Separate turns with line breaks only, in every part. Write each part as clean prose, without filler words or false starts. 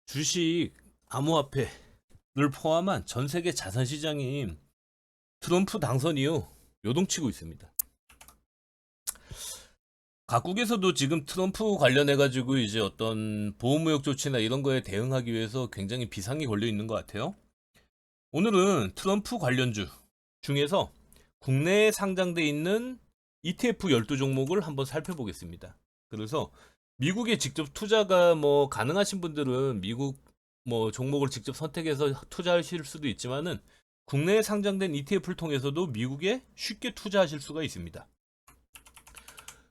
주식, 암호화폐를 포함한 전 세계 자산 시장이 트럼프 당선 이후 요동치고 있습니다. 각국에서도 지금 트럼프 관련해 가지고 이제 어떤 보호무역 조치나 이런 거에 대응하기 위해서 굉장히 비상이 걸려 있는 것 같아요. 오늘은 트럼프 관련주 중에서 국내에 상장돼 있는 ETF 12종목을 한번 살펴보겠습니다. 그래서 미국에 직접 투자가 가능하신 분들은 미국 종목을 직접 선택해서 투자하실 수도 있지만은 국내에 상장된 ETF를 통해서도 미국에 쉽게 투자하실 수가 있습니다.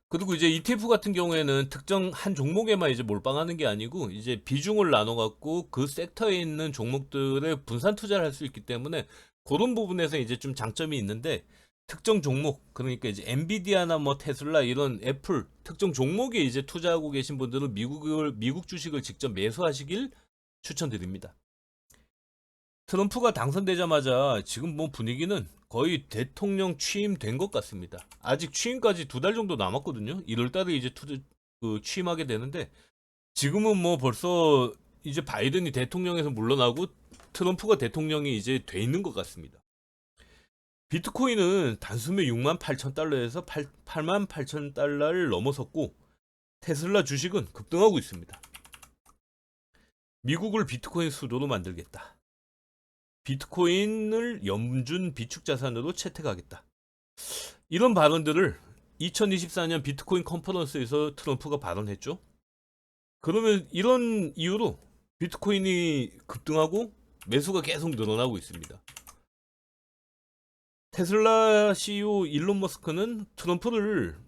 그리고 이제 ETF 같은 경우에는 특정 한 종목에만 이제 몰빵하는 게 아니고 이제 비중을 나눠 갖고 그 섹터에 있는 종목들에 분산 투자를 할 수 있기 때문에 그런 부분에서 이제 좀 장점이 있는데, 특정 종목, 그러니까 이제 엔비디아나 테슬라 이런 애플 특정 종목에 이제 투자하고 계신 분들은 미국 주식을 직접 매수하시길 추천드립니다. 트럼프가 당선되자마자 지금 분위기는 거의 대통령 취임된 것 같습니다. 아직 취임까지 2달 정도 남았거든요. 1월 달에 이제 취임하게 되는데, 지금은 벌써 이제 바이든이 대통령에서 물러나고 트럼프가 대통령이 이제 돼 있는 것 같습니다. 비트코인은 단숨에 68,000달러에서 88,000달러를 넘어섰고, 테슬라 주식은 급등하고 있습니다. 미국을 비트코인 수도로 만들겠다. 비트코인을 염준 비축 자산으로 채택하겠다. 이런 발언들을 2024년 비트코인 컨퍼런스에서 트럼프가 발언했죠. 그러면 이런 이유로 비트코인이 급등하고 매수가 계속 늘어나고 있습니다. 테슬라 CEO 일론 머스크는 트럼프를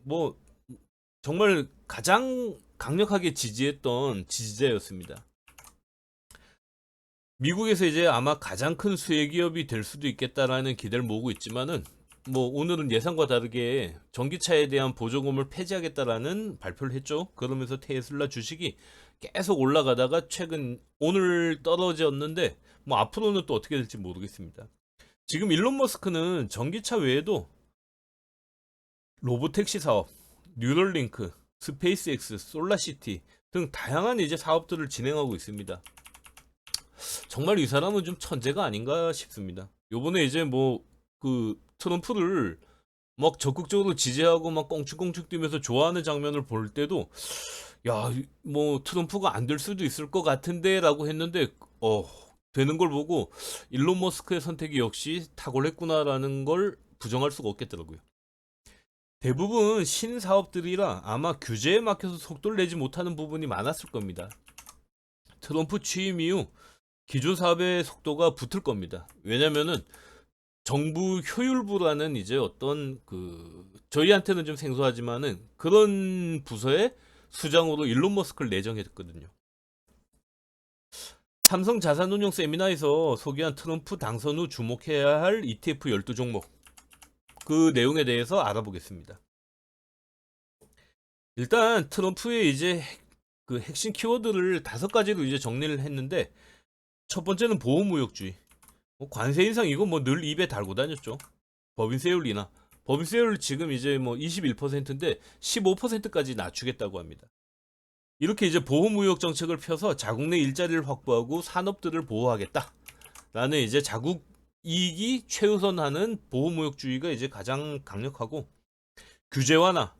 정말 가장 강력하게 지지했던 지지자였습니다. 미국에서 이제 아마 가장 큰 수혜 기업이 될 수도 있겠다라는 기대를 모으고 있지만은 오늘은 예상과 다르게 전기차에 대한 보조금을 폐지하겠다라는 발표를 했죠. 그러면서 테슬라 주식이 계속 올라가다가 최근 오늘 떨어졌는데 앞으로는 또 어떻게 될지 모르겠습니다. 지금 일론 머스크는 전기차 외에도 로보택시 사업, 뉴럴링크, 스페이스X, 솔라시티 등 다양한 이제 사업들을 진행하고 있습니다. 정말 이 사람은 좀 천재가 아닌가 싶습니다. 요번에 이제 트럼프를 막 적극적으로 지지하고 막 껑충껑충 뛰면서 좋아하는 장면을 볼 때도, 야, 트럼프가 안 될 수도 있을 것 같은데 라고 했는데, 되는 걸 보고 일론 머스크의 선택이 역시 탁월했구나라는 걸 부정할 수가 없겠더라고요. 대부분 신사업들이라 아마 규제에 막혀서 속도를 내지 못하는 부분이 많았을 겁니다. 트럼프 취임 이후 기존 사업의 속도가 붙을 겁니다. 왜냐면은 정부 효율부라는 이제 어떤 저희한테는 좀 생소하지만은 그런 부서의 수장으로 일론 머스크를 내정했거든요. 삼성 자산운용 세미나에서 소개한 트럼프 당선 후 주목해야 할 ETF 12종목, 그 내용에 대해서 알아보겠습니다. 일단 트럼프의 이제 핵심 키워드를 5가지로 이제 정리를 했는데, 첫 번째는 보호무역주의. 관세 인상 이거 늘 입에 달고 다녔죠. 법인세 윤리나 법인세 윤리 지금 이제 21%인데 15%까지 낮추겠다고 합니다. 이렇게 이제 보호무역 정책을 펴서 자국 내 일자리를 확보하고 산업들을 보호하겠다라는 이제 자국 이익이 최우선하는 보호무역주의가 이제 가장 강력하고, 규제 완화,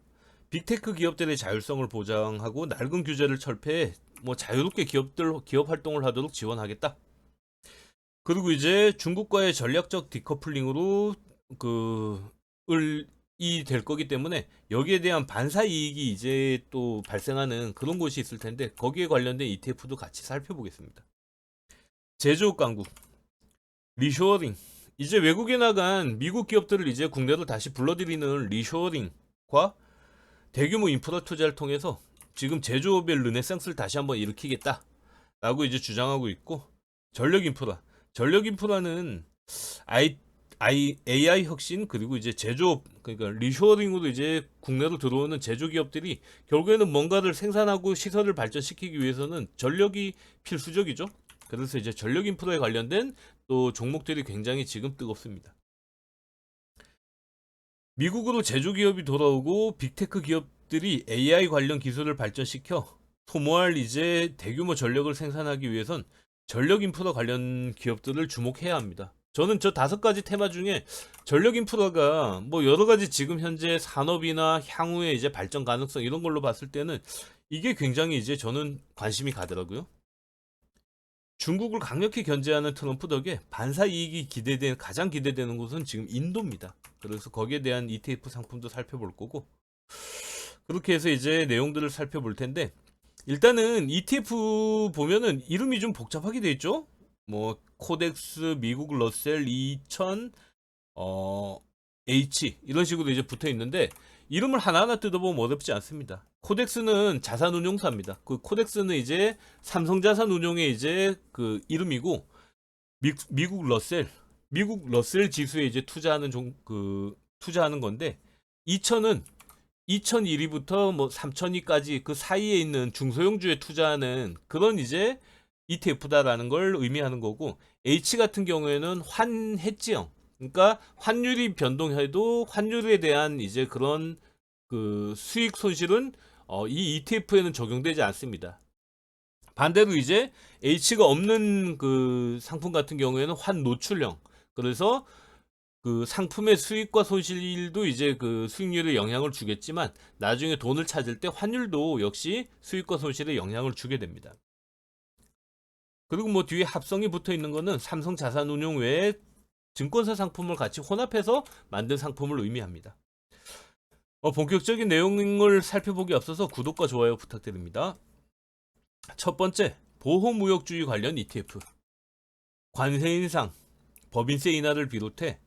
빅테크 기업들의 자율성을 보장하고 낡은 규제를 철폐해 자유롭게 기업 활동을 하도록 지원하겠다. 그리고 이제 중국과의 전략적 디커플링으로 이 될 거기 때문에 여기에 대한 반사 이익이 이제 또 발생하는 그런 곳이 있을 텐데, 거기에 관련된 ETF도 같이 살펴보겠습니다. 제조업 강국, 리쇼어링. 이제 외국에 나간 미국 기업들을 이제 국내로 다시 불러들이는 리쇼어링과 대규모 인프라 투자를 통해서 지금 제조업의 르네상스를 다시 한번 일으키겠다라고 이제 주장하고 있고, 전력 인프라는 AI 혁신, 그리고 이제 제조업, 그러니까 리쇼어링으로 이제 국내로 들어오는 제조기업들이 결국에는 뭔가를 생산하고 시설을 발전시키기 위해서는 전력이 필수적이죠. 그래서 이제 전력 인프라에 관련된 또 종목들이 굉장히 지금 뜨겁습니다. 미국으로 제조기업이 돌아오고 빅테크 기업들이 AI 관련 기술을 발전시켜 소모할 이제 대규모 전력을 생산하기 위해선 전력 인프라 관련 기업들을 주목해야 합니다. 저는 저 5가지 테마 중에 전력 인프라가 뭐 여러 가지 지금 현재 산업이나 향후에 이제 발전 가능성 이런 걸로 봤을 때는 이게 굉장히 이제 저는 관심이 가더라고요. 중국을 강력히 견제하는 트럼프 덕에 반사 이익이 가장 기대되는 곳은 지금 인도입니다. 그래서 거기에 대한 ETF 상품도 살펴볼 거고, 그렇게 해서 이제 내용들을 살펴볼 텐데, 일단은 ETF 보면은 이름이 좀 복잡하게 돼 있죠? 뭐 코덱스, 미국 러셀 2000, H 이런 식으로 이제 붙어 있는데, 이름을 하나하나 뜯어보면 어렵지 않습니다. 코덱스는 자산운용사입니다. 그 코덱스는 이제 삼성자산운용의 이제 그 이름이고, 미국 러셀 지수에 이제 투자하는 건데, 2000은 2001위부터 뭐 3002까지 그 사이에 있는 중소형주에 투자하는 그런 이제 ETF다라는 걸 의미하는 거고, H 같은 경우에는 환해지형, 그러니까 환율이 변동해도 환율에 대한 이제 그런 그 수익 손실은 이 ETF에는 적용되지 않습니다. 반대로 이제 H가 없는 그 상품 같은 경우에는 환노출형, 그래서 그 상품의 수익과 손실도 이제 그 수익률에 영향을 주겠지만 나중에 돈을 찾을 때 환율도 역시 수익과 손실에 영향을 주게 됩니다. 그리고 뭐 뒤에 합성이 붙어 있는 거는 삼성 자산운용 외에 증권사 상품을 같이 혼합해서 만든 상품을 의미합니다. 본격적인 내용을 살펴보기 앞서서 구독과 좋아요 부탁드립니다. 첫 번째, 보호무역주의 관련 ETF. 관세 인상, 법인세 인하를 비롯해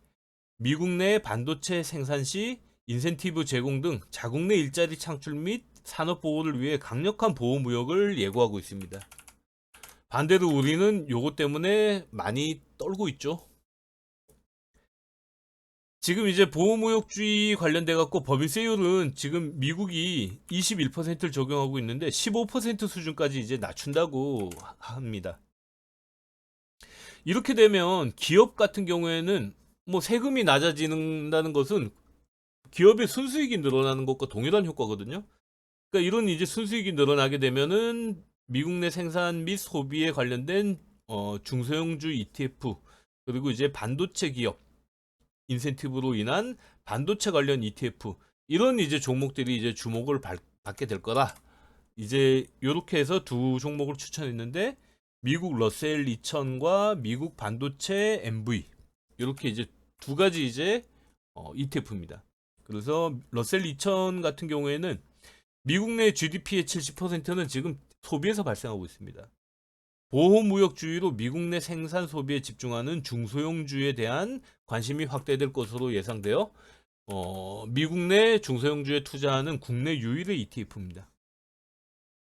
미국 내 반도체 생산 시 인센티브 제공 등 자국 내 일자리 창출 및 산업 보호를 위해 강력한 보호무역을 예고하고 있습니다. 반대로 우리는 요거 때문에 많이 떨고 있죠. 지금 이제 보호무역주의 관련돼 갖고 법인세율은 지금 미국이 21%를 적용하고 있는데 15% 수준까지 이제 낮춘다고 합니다. 이렇게 되면 기업 같은 경우에는 뭐 세금이 낮아지는다는 것은 기업의 순수익이 늘어나는 것과 동일한 효과거든요. 그러니까 이런 이제 순수익이 늘어나게 되면은 미국 내 생산 및 소비에 관련된 중소형주 ETF, 그리고 이제 반도체 기업 인센티브로 인한 반도체 관련 ETF, 이런 이제 종목들이 이제 주목을 받게 될 거다. 이제 이렇게 해서 두 종목을 추천했는데, 미국 러셀 2000과 미국 반도체 MV, 이렇게 이제 두 가지 이제 ETF입니다. 그래서 러셀 2000 같은 경우에는 미국 내 GDP의 70%는 지금 소비에서 발생하고 있습니다. 보호무역주의로 미국 내 생산 소비에 집중하는 중소형주에 대한 관심이 확대될 것으로 예상되어 미국 내 중소형주에 투자하는 국내 유일의 ETF입니다.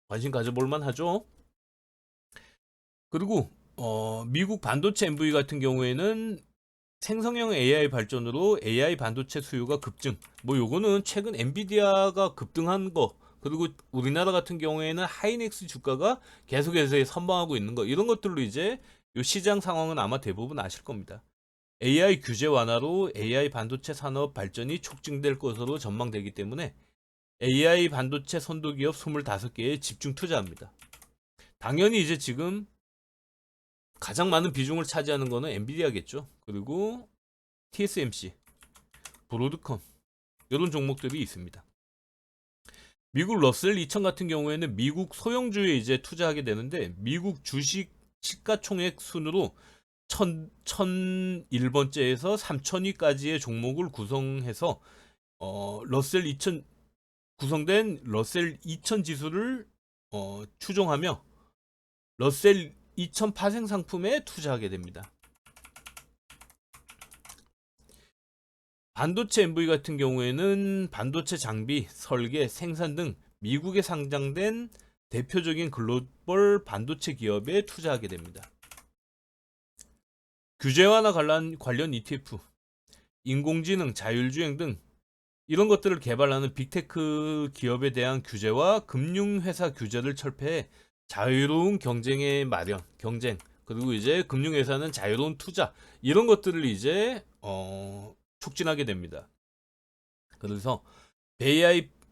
관심 가져볼만 하죠. 그리고 미국 반도체 MV 같은 경우에는 생성형 AI 발전으로 AI 반도체 수요가 급증, 뭐 요거는 최근 엔비디아가 급등한 거, 그리고 우리나라 같은 경우에는 하이닉스 주가가 계속해서 선방하고 있는 거, 이런 것들로 이제 요 시장 상황은 아마 대부분 아실 겁니다. AI 규제 완화로 AI 반도체 산업 발전이 촉진될 것으로 전망되기 때문에 AI 반도체 선도기업 25개에 집중 투자합니다. 당연히 이제 지금 가장 많은 비중을 차지하는 거는 엔비디아겠죠. 그리고 TSMC, 브로드컴, 이런 종목들이 있습니다. 미국 러셀 2000 같은 경우에는 미국 소형주에 이제 투자하게 되는데, 미국 주식 시가총액 순으로 1001번째에서 3000위까지의 종목을 구성해서 러셀 2000 구성된 러셀 2000 지수를 추종하며 러셀 2000 파생 상품에 투자하게 됩니다. 반도체 MV 같은 경우에는 반도체 장비, 설계, 생산 등 미국에 상장된 대표적인 글로벌 반도체 기업에 투자하게 됩니다. 규제 완화 관련 ETF, 인공지능, 자율주행 등 이런 것들을 개발하는 빅테크 기업에 대한 규제와 금융회사 규제를 철폐해 자유로운 경쟁의 마련, 그리고 이제 금융회사는 자유로운 투자, 이런 것들을 이제 촉진하게 됩니다. 그래서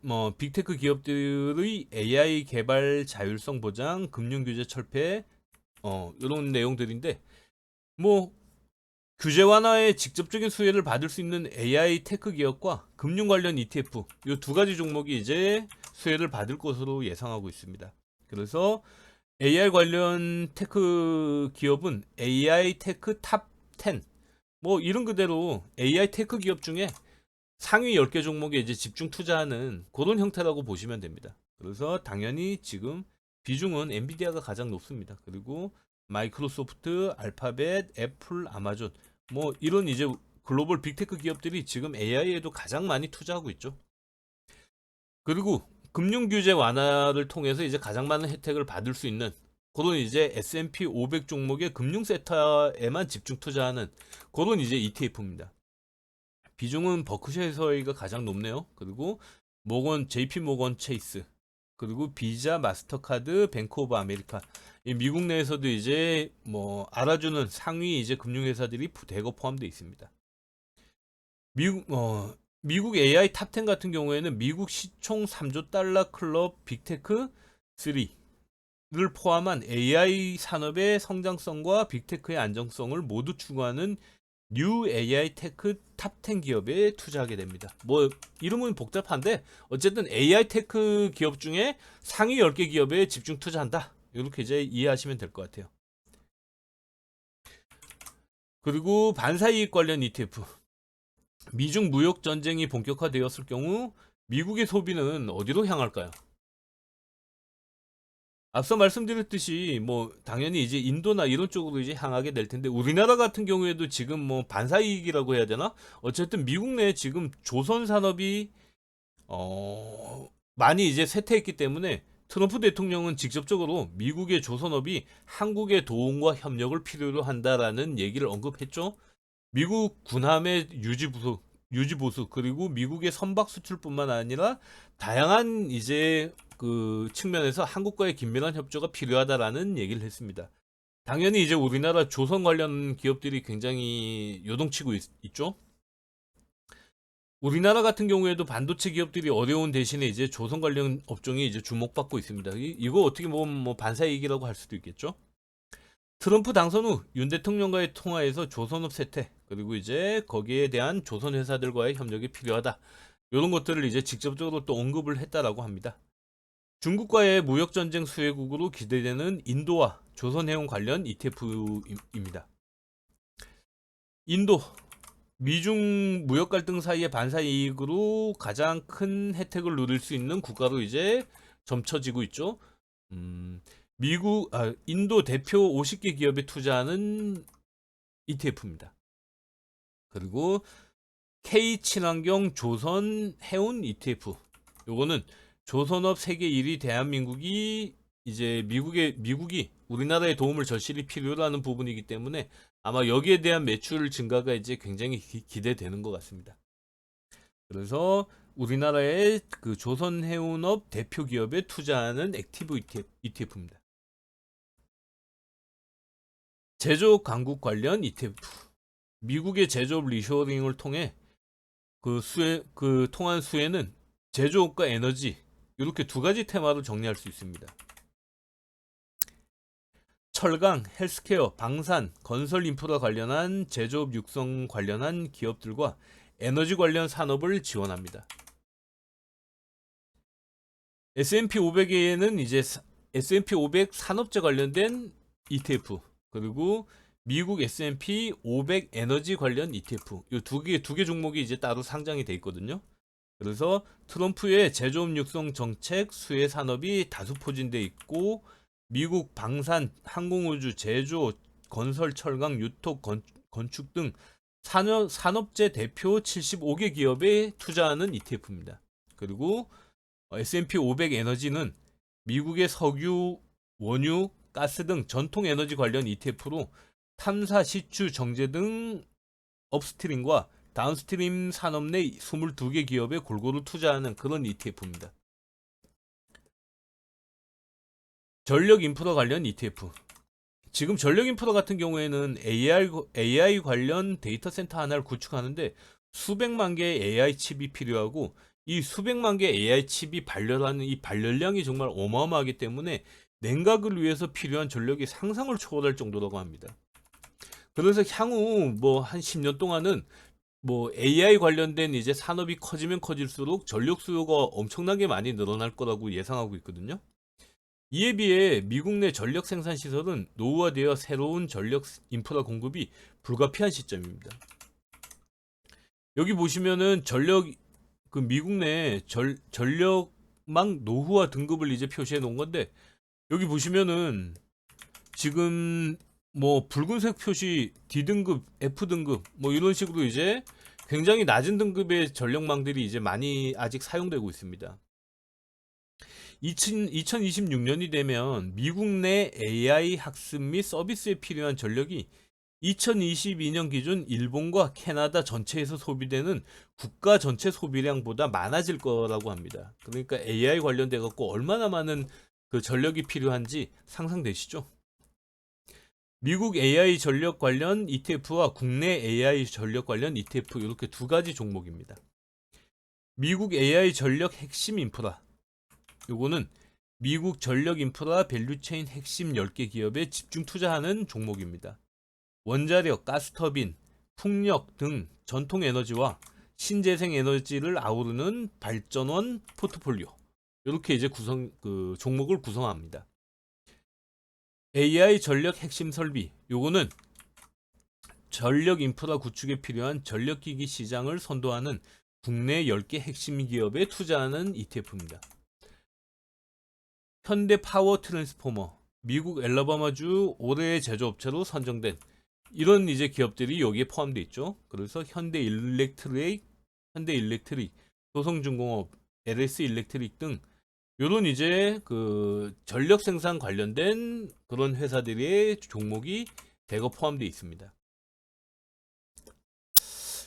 뭐 빅테크 기업들의 AI 개발 자율성 보장, 금융 규제 철폐, 이런 내용들인데, 뭐 규제 완화에 직접적인 수혜를 받을 수 있는 AI 테크 기업과 금융 관련 ETF 이 두 가지 종목이 이제 수혜를 받을 것으로 예상하고 있습니다. 그래서 AI 관련 테크 기업은 AI 테크 탑 10, 뭐 이런 그대로 AI 테크 기업 중에 상위 10개 종목에 이제 집중 투자하는 그런 형태라고 보시면 됩니다. 그래서 당연히 지금 비중은 엔비디아가 가장 높습니다. 그리고 마이크로소프트, 알파벳, 애플, 아마존, 뭐 이런 이제 글로벌 빅테크 기업들이 지금 AI에도 가장 많이 투자하고 있죠. 그리고 금융 규제 완화를 통해서 이제 가장 많은 혜택을 받을 수 있는 그런 이제 S&P 500 종목의 금융 섹터에만 집중 투자하는 그런 이제 ETF입니다. 비중은 버크셔에서가 가장 높네요. 그리고 JP 모건 체이스, 그리고 비자, 마스터카드, 뱅크 오브 아메리카, 미국 내에서도 이제 뭐 알아주는 상위 이제 금융회사들이 대거 포함되어 있습니다. 미국 AI 탑10 같은 경우에는 미국 시총 3조 달러 클럽 빅테크 3를 포함한 AI 산업의 성장성과 빅테크의 안정성을 모두 추구하는 뉴 AI 테크 탑10 기업에 투자하게 됩니다. 뭐 이름은 복잡한데 어쨌든 AI 테크 기업 중에 상위 10개 기업에 집중 투자한다. 이렇게 이제 이해하시면 될 것 같아요. 그리고 반사이익 관련 ETF. 미중 무역 전쟁이 본격화되었을 경우 미국의 소비는 어디로 향할까요? 앞서 말씀드렸듯이 뭐 당연히 이제 인도나 이런 쪽으로 이제 향하게 될 텐데, 우리나라 같은 경우에도 지금 뭐 반사이익이라고 해야 되나? 어쨌든 미국 내에 지금 조선 산업이 많이 이제 쇠퇴했기 때문에 트럼프 대통령은 직접적으로 미국의 조선업이 한국의 도움과 협력을 필요로 한다라는 얘기를 언급했죠. 미국 군함의 유지보수, 그리고 미국의 선박 수출뿐만 아니라 다양한 이제 그 측면에서 한국과의 긴밀한 협조가 필요하다라는 얘기를 했습니다. 당연히 이제 우리나라 조선 관련 기업들이 굉장히 요동치고 있죠. 우리나라 같은 경우에도 반도체 기업들이 어려운 대신에 이제 조선 관련 업종이 이제 주목받고 있습니다. 이거 어떻게 보면 뭐 반사이익이라고 할 수도 있겠죠. 트럼프 당선 후 윤 대통령과의 통화에서 조선업 쇠퇴, 그리고 이제 거기에 대한 조선 회사들과의 협력이 필요하다, 이런 것들을 이제 직접적으로 또 언급을 했다라고 합니다. 중국과의 무역 전쟁 수혜국으로 기대되는 인도와 조선해운 관련 ETF입니다. 인도, 미중 무역 갈등 사이의 반사 이익으로 가장 큰 혜택을 누릴 수 있는 국가로 이제 점쳐지고 있죠. 인도 대표 50개 기업에 투자하는 ETF입니다. 그리고 K 친환경 조선 해운 ETF. 요거는 조선업 세계 1위 대한민국이 이제 미국이 우리나라의 도움을 절실히 필요로 하는 부분이기 때문에 아마 여기에 대한 매출 증가가 이제 굉장히 기대되는 것 같습니다. 그래서 우리나라의 그 조선 해운업 대표 기업에 투자하는 액티브 ETF입니다. 제조업 강국 관련 ETF. 미국의 제조업 리쇼링을 통해 통한 수혜는 제조업과 에너지, 이렇게 두 가지 테마로 정리할 수 있습니다. 철강, 헬스케어, 방산, 건설 인프라 관련한 제조업 육성 관련한 기업들과 에너지 관련 산업을 지원합니다. S&P 500에는 이제 S&P 500 산업재 관련된 ETF, 그리고 미국 S&P 500 에너지 관련 ETF, 이 두 개 종목이 이제 따로 상장이 돼 있거든요. 그래서 트럼프의 제조업 육성 정책 수혜 산업이 다수 포진돼 있고, 미국 방산, 항공우주, 제조, 건설, 철강, 유토, 건축 등 산업재 대표 75개 기업에 투자하는 ETF입니다. 그리고 S&P 500 에너지는 미국의 석유, 원유, 가스 등 전통 에너지 관련 ETF로 탐사, 시추, 정제 등 업스트림과 다운스트림 산업 내 22개 기업에 골고루 투자하는 그런 ETF입니다. 전력 인프라 관련 ETF. 지금 전력 인프라 같은 경우에는 AI 관련 데이터 센터 하나를 구축하는데 수백만 개의 AI 칩이 필요하고, 이 수백만 개 AI 칩이 발열하는 이 발열량이 정말 어마어마하기 때문에 냉각을 위해서 필요한 전력이 상상을 초월할 정도라고 합니다. 그래서 향후 뭐 한 10년 동안은 뭐 AI 관련된 이제 산업이 커지면 커질수록 전력 수요가 엄청나게 많이 늘어날 거라고 예상하고 있거든요. 이에 비해 미국 내 전력 생산 시설은 노후화되어 새로운 전력 인프라 공급이 불가피한 시점입니다. 여기 보시면은 그 미국 내 전력망 노후화 등급을 이제 표시해 놓은 건데, 여기 보시면은 지금 뭐 붉은색 표시 D등급, F등급 뭐 이런 식으로 이제 굉장히 낮은 등급의 전력망들이 이제 많이 아직 사용되고 있습니다. 2026년이 되면 미국 내 AI 학습 및 서비스에 필요한 전력이 2022년 기준 일본과 캐나다 전체에서 소비되는 국가 전체 소비량보다 많아질 거라고 합니다. 그러니까 AI 관련돼 갖고 얼마나 많은 그 전력이 필요한지 상상되시죠? 미국 AI 전력 관련 ETF와 국내 AI 전력 관련 ETF 이렇게 두 가지 종목입니다. 미국 AI 전력 핵심 인프라, 요거는 미국 전력 인프라 밸류체인 핵심 10개 기업에 집중 투자하는 종목입니다. 원자력, 가스터빈, 풍력 등 전통 에너지와 신재생 에너지를 아우르는 발전원 포트폴리오, 이렇게 이제 종목을 구성합니다. AI 전력 핵심 설비, 요거는 전력 인프라 구축에 필요한 전력기기 시장을 선도하는 국내 10개 핵심 기업에 투자하는 ETF입니다. 현대 파워 트랜스포머, 미국 엘라바마주 올해의 제조업체로 선정된 이런 이제 기업들이 여기에 포함되어 있죠. 그래서 현대 일렉트릭, 도성중공업, LS 일렉트릭 등 요런 이제 그 전력 생산 관련된 그런 회사들의 종목이 대거 포함되어 있습니다.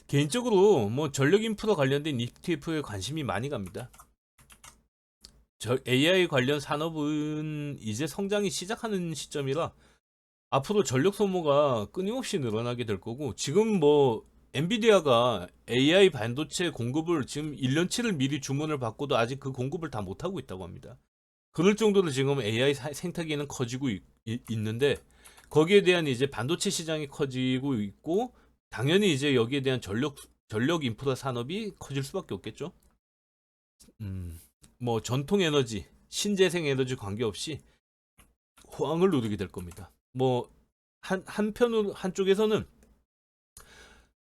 개인적으로 뭐 전력 인프라 관련된 ETF에 관심이 많이 갑니다. AI 관련 산업은 이제 성장이 시작하는 시점이라 앞으로 전력 소모가 끊임없이 늘어나게 될 거고, 지금 뭐 엔비디아가 AI 반도체 공급을 지금 1년치를 미리 주문을 받고도 아직 그 공급을 다 못하고 있다고 합니다. 그럴 정도로 지금 AI 생태계는 커지고 있는데, 거기에 대한 이제 반도체 시장이 커지고 있고, 당연히 이제 여기에 대한 전력 인프라 산업이 커질 수밖에 없겠죠. 뭐 전통 에너지, 신재생 에너지 관계없이 호황을 누리게 될 겁니다. 뭐 한쪽에서는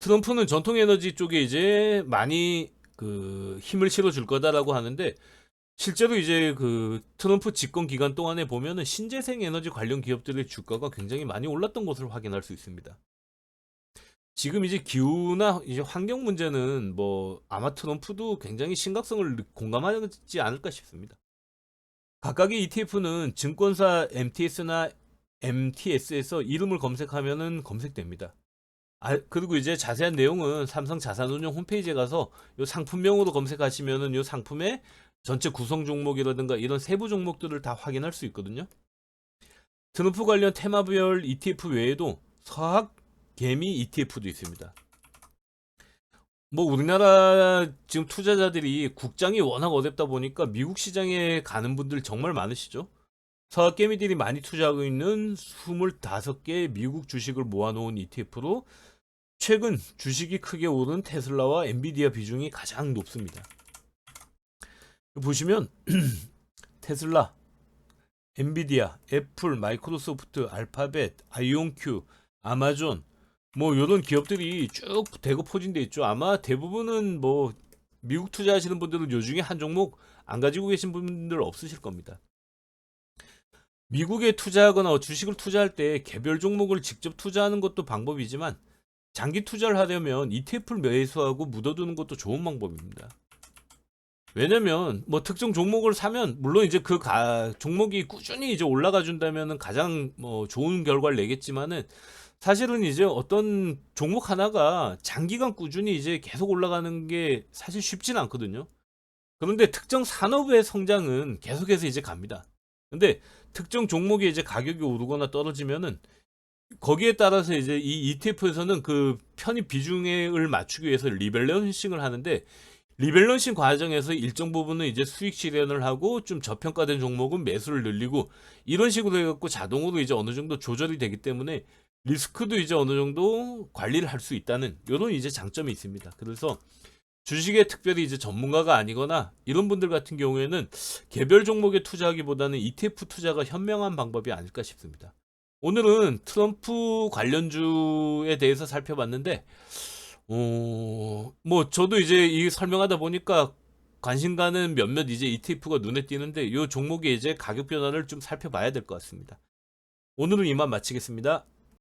트럼프는 전통 에너지 쪽에 이제 많이 그 힘을 실어 줄 거다라고 하는데, 실제로 이제 그 트럼프 집권 기간 동안에 보면은 신재생 에너지 관련 기업들의 주가가 굉장히 많이 올랐던 것을 확인할 수 있습니다. 지금 이제 기후나 이제 환경 문제는 뭐 아마 트럼프도 굉장히 심각성을 공감하지 않을까 싶습니다. 각각의 ETF는 증권사 MTS나 MTS에서 이름을 검색하면은 검색됩니다. 그리고 이제 자세한 내용은 삼성 자산운용 홈페이지에 가서 요 상품명으로 검색하시면은 요 상품의 전체 구성 종목이라든가 이런 세부 종목들을 다 확인할 수 있거든요. 트럼프 관련 테마별 ETF 외에도 서학 개미 ETF도 있습니다. 뭐 우리나라 지금 투자자들이 국장이 워낙 어렵다 보니까 미국 시장에 가는 분들 정말 많으시죠. 서학 개미들이 많이 투자하고 있는 25개 미국 주식을 모아놓은 ETF로 최근 주식이 크게 오른 테슬라와 엔비디아 비중이 가장 높습니다. 보시면 테슬라, 엔비디아, 애플, 마이크로소프트, 알파벳, 아이온큐, 아마존 뭐 이런 기업들이 쭉 대거 포진돼 있죠. 아마 대부분은 뭐 미국 투자하시는 분들은 요 중에 한 종목 안 가지고 계신 분들 없으실 겁니다. 미국에 투자하거나 주식을 투자할 때 개별 종목을 직접 투자하는 것도 방법이지만, 장기 투자를 하려면 ETF를 매수하고 묻어두는 것도 좋은 방법입니다. 왜냐면 뭐 특정 종목을 사면 물론 이제 그 종목이 꾸준히 이제 올라가 준다면은 가장 뭐 좋은 결과를 내겠지만은, 사실은 이제 어떤 종목 하나가 장기간 꾸준히 이제 계속 올라가는 게 사실 쉽지는 않거든요. 그런데 특정 산업의 성장은 계속해서 이제 갑니다. 근데 특정 종목이 이제 가격이 오르거나 떨어지면은 거기에 따라서 이제 이 ETF에서는 그 편입 비중을 맞추기 위해서 리밸런싱을 하는데, 리밸런싱 과정에서 일정 부분은 이제 수익 실현을 하고 좀 저평가된 종목은 매수를 늘리고 이런 식으로 해갖고 자동으로 이제 어느 정도 조절이 되기 때문에 리스크도 이제 어느 정도 관리를 할 수 있다는 이런 이제 장점이 있습니다. 그래서 주식에 특별히 이제 전문가가 아니거나 이런 분들 같은 경우에는 개별 종목에 투자하기보다는 ETF 투자가 현명한 방법이 아닐까 싶습니다. 오늘은 트럼프 관련주에 대해서 살펴봤는데, 뭐 저도 이제 이 설명하다 보니까 관심 가는 몇몇 이제 ETF가 눈에 띄는데 이 종목의 이제 가격 변화를 좀 살펴봐야 될 것 같습니다. 오늘은 이만 마치겠습니다.